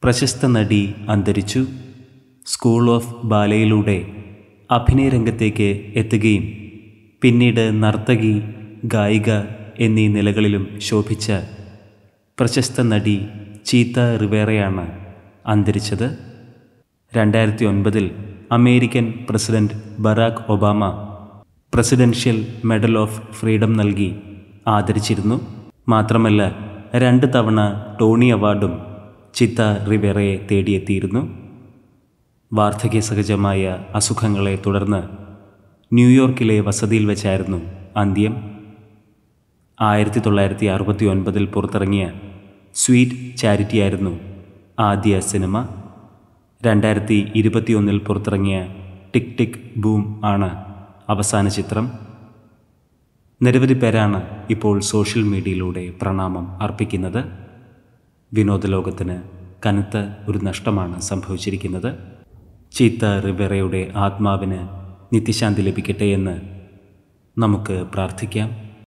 പ്രശസ്ത നടി അന്തരിച്ചു. സ്കൂൾ ഓഫ് ബാലയിലൂടെ അഭിനയരംഗത്തേക്ക് എത്തുകയും പിന്നീട് നർത്തകി, ഗായിക എന്നീ നിലകളിലും ശോഭിച്ച പ്രശസ്ത നടി ചീത്ത റിവേറയാണ് അന്തരിച്ചത്. 2009 American president Barack Obama presidential medal of freedom നൽകി ആദരിച്ചിരുന്നു. മാത്രമല്ല 2 തവണ ടോണി അവാർഡും ചിത്ത റിവേറയെ തേടിയെത്തിയിരുന്നു. വാർദ്ധക്യസഹജമായ അസുഖങ്ങളെ തുടർന്ന് ന്യൂയോർക്കിലെ വസതിയിൽ വെച്ചായിരുന്നു അന്ത്യം. 1969 പുറത്തിറങ്ങിയ സ്വീറ്റ് ചാരിറ്റിയായിരുന്നു ആദ്യ സിനിമ. 2021 പുറത്തിറങ്ങിയ ടിക് ടിക് ബൂം ആണ് അവസാന ചിത്രം. നിരവധി പേരാണ് ഇപ്പോൾ സോഷ്യൽ മീഡിയയിലൂടെ പ്രണാമം അർപ്പിക്കുന്നത്. വിനോദലോകത്തിന് കനത്ത ഒരു നഷ്ടമാണ് സംഭവിച്ചിരിക്കുന്നത്. ചീത്ത റിവേറയുടെ ആത്മാവിന് നിത്യശാന്തി ലഭിക്കട്ടെ എന്ന് നമുക്ക് പ്രാർത്ഥിക്കാം.